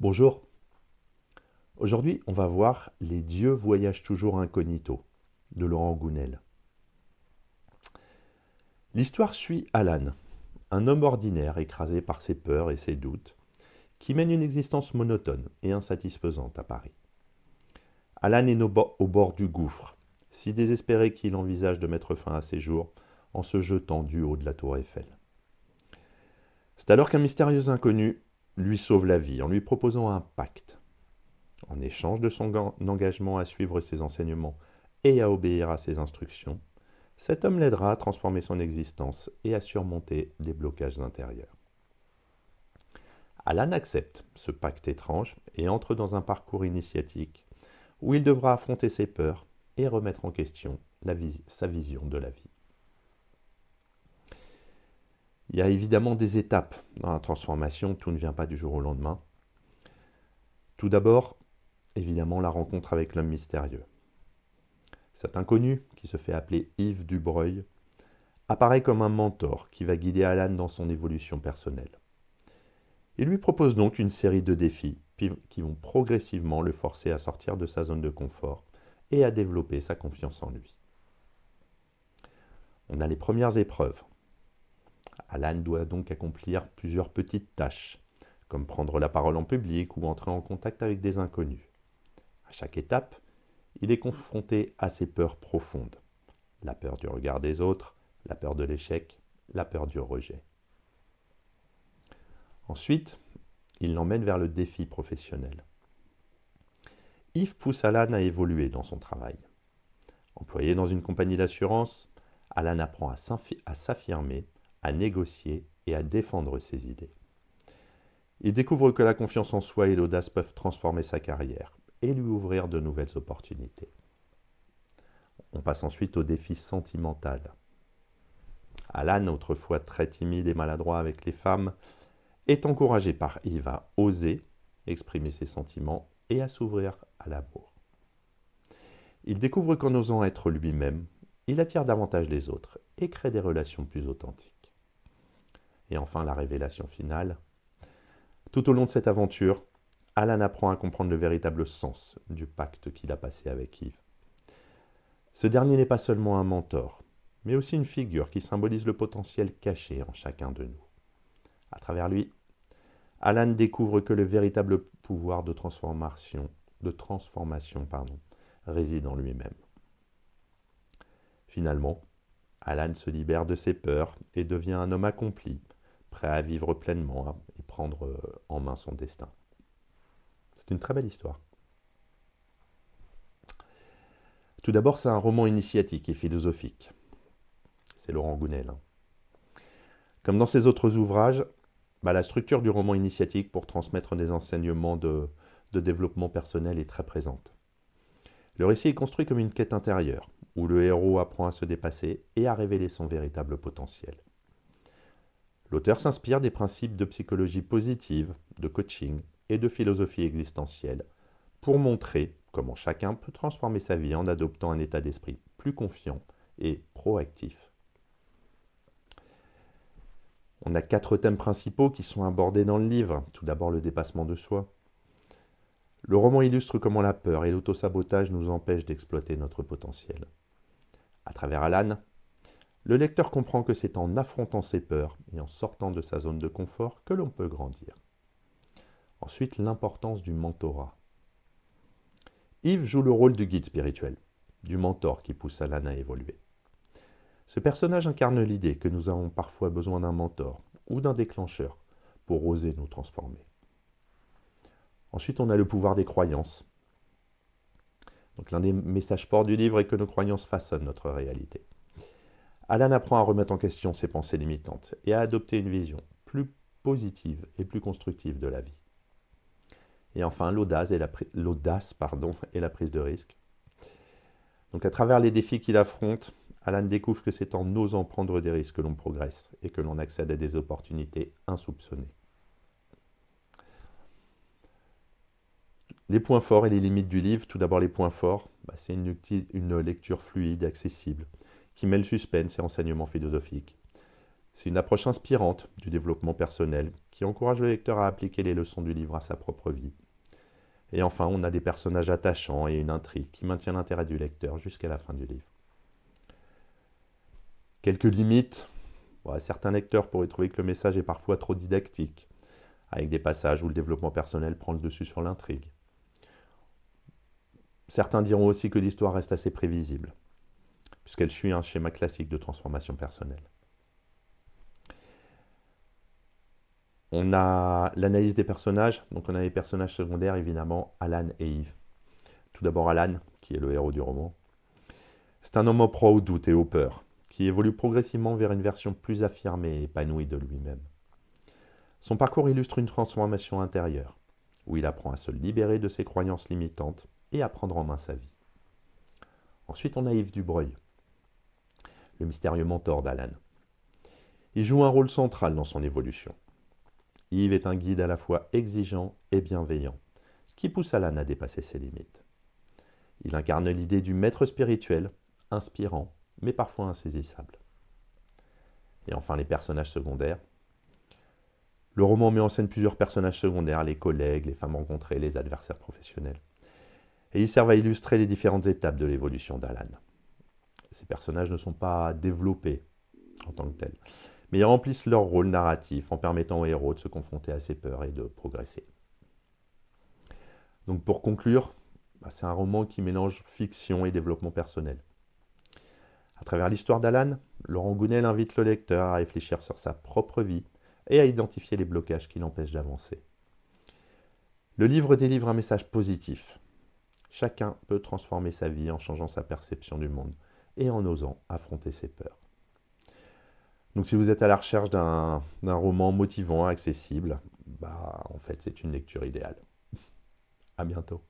Bonjour, aujourd'hui on va voir Les dieux voyagent toujours incognito de Laurent Gounel. L'histoire suit Alan, un homme ordinaire écrasé par ses peurs et ses doutes, qui mène une existence monotone et insatisfaisante à Paris. Alan est au bord du gouffre, si désespéré qu'il envisage de mettre fin à ses jours en se jetant du haut de la tour Eiffel. C'est alors qu'un mystérieux inconnu lui sauve la vie en lui proposant un pacte. En échange de son engagement à suivre ses enseignements et à obéir à ses instructions, cet homme l'aidera à transformer son existence et à surmonter des blocages intérieurs. Alan accepte ce pacte étrange et entre dans un parcours initiatique où il devra affronter ses peurs et remettre en question sa vision de la vie. Il y a évidemment des étapes dans la transformation, tout ne vient pas du jour au lendemain. Tout d'abord, évidemment, la rencontre avec l'homme mystérieux. Cet inconnu, qui se fait appeler Yves Dubreuil, apparaît comme un mentor qui va guider Alan dans son évolution personnelle. Il lui propose donc une série de défis qui vont progressivement le forcer à sortir de sa zone de confort et à développer sa confiance en lui. On a les premières épreuves. Alan doit donc accomplir plusieurs petites tâches, comme prendre la parole en public ou entrer en contact avec des inconnus. À chaque étape, il est confronté à ses peurs profondes. La peur du regard des autres, la peur de l'échec, la peur du rejet. Ensuite, il l'emmène vers le défi professionnel. Yves pousse Alan à évoluer dans son travail. Employé dans une compagnie d'assurance, Alan apprend à s'affirmer, à négocier et à défendre ses idées. Il découvre que la confiance en soi et l'audace peuvent transformer sa carrière et lui ouvrir de nouvelles opportunités. On passe ensuite au défi sentimental. Alan, autrefois très timide et maladroit avec les femmes, est encouragé par Yves à oser exprimer ses sentiments et à s'ouvrir à l'amour. Il découvre qu'en osant être lui-même, il attire davantage les autres et crée des relations plus authentiques. Et enfin, la révélation finale. Tout au long de cette aventure, Alan apprend à comprendre le véritable sens du pacte qu'il a passé avec Yves. Ce dernier n'est pas seulement un mentor, mais aussi une figure qui symbolise le potentiel caché en chacun de nous. À travers lui, Alan découvre que le véritable pouvoir de transformation, réside en lui-même. Finalement, Alan se libère de ses peurs et devient un homme accompli, prêt à vivre pleinement et prendre en main son destin. C'est une très belle histoire. Tout d'abord, c'est un roman initiatique et philosophique. C'est Laurent Gounel. Comme dans ses autres ouvrages, la structure du roman initiatique pour transmettre des enseignements de développement personnel est très présente. Le récit est construit comme une quête intérieure, où le héros apprend à se dépasser et à révéler son véritable potentiel. L'auteur s'inspire des principes de psychologie positive, de coaching et de philosophie existentielle pour montrer comment chacun peut transformer sa vie en adoptant un état d'esprit plus confiant et proactif. On a 4 thèmes principaux qui sont abordés dans le livre. Tout d'abord, le dépassement de soi. Le roman illustre comment la peur et l'autosabotage nous empêchent d'exploiter notre potentiel. À travers Alan, le lecteur comprend que c'est en affrontant ses peurs et en sortant de sa zone de confort que l'on peut grandir. Ensuite, l'importance du mentorat. Yves joue le rôle du guide spirituel, du mentor qui pousse Alan à évoluer. Ce personnage incarne l'idée que nous avons parfois besoin d'un mentor ou d'un déclencheur pour oser nous transformer. Ensuite, on a le pouvoir des croyances. Donc, l'un des messages forts du livre est que nos croyances façonnent notre réalité. Alan apprend à remettre en question ses pensées limitantes et à adopter une vision plus positive et plus constructive de la vie. Et enfin, l'audace et la prise de risque. Donc, à travers les défis qu'il affronte, Alan découvre que c'est en osant prendre des risques que l'on progresse et que l'on accède à des opportunités insoupçonnées. Les points forts et les limites du livre. Tout d'abord, les points forts. C'est une lecture fluide, accessible, qui mêle suspense et enseignement philosophique. C'est une approche inspirante du développement personnel qui encourage le lecteur à appliquer les leçons du livre à sa propre vie. Et enfin, on a des personnages attachants et une intrigue qui maintient l'intérêt du lecteur jusqu'à la fin du livre. Quelques limites. Certains lecteurs pourraient trouver que le message est parfois trop didactique, avec des passages où le développement personnel prend le dessus sur l'intrigue. Certains diront aussi que l'histoire reste assez prévisible, puisqu'elle suit un schéma classique de transformation personnelle. On a l'analyse des personnages, donc on a les personnages secondaires évidemment, Alan et Eve. Tout d'abord Alan, qui est le héros du roman. C'est un homme proie au doute et aux peurs, qui évolue progressivement vers une version plus affirmée et épanouie de lui-même. Son parcours illustre une transformation intérieure, où il apprend à se libérer de ses croyances limitantes et à prendre en main sa vie. Ensuite, on a Yves Dubreuil, le mystérieux mentor d'Alan. Il joue un rôle central dans son évolution. Yves est un guide à la fois exigeant et bienveillant, ce qui pousse Alan à dépasser ses limites. Il incarne l'idée du maître spirituel, inspirant, mais parfois insaisissable. Et enfin, les personnages secondaires. Le roman met en scène plusieurs personnages secondaires, les collègues, les femmes rencontrées, les adversaires professionnels. Et ils servent à illustrer les différentes étapes de l'évolution d'Alan. Ces personnages ne sont pas développés en tant que tels, mais ils remplissent leur rôle narratif en permettant au héros de se confronter à ses peurs et de progresser. Donc pour conclure, c'est un roman qui mélange fiction et développement personnel. À travers l'histoire d'Alan, Laurent Gounel invite le lecteur à réfléchir sur sa propre vie et à identifier les blocages qui l'empêchent d'avancer. Le livre délivre un message positif. Chacun peut transformer sa vie en changeant sa perception du monde et en osant affronter ses peurs. Donc si vous êtes à la recherche d'un roman motivant, accessible, en fait c'est une lecture idéale. À bientôt.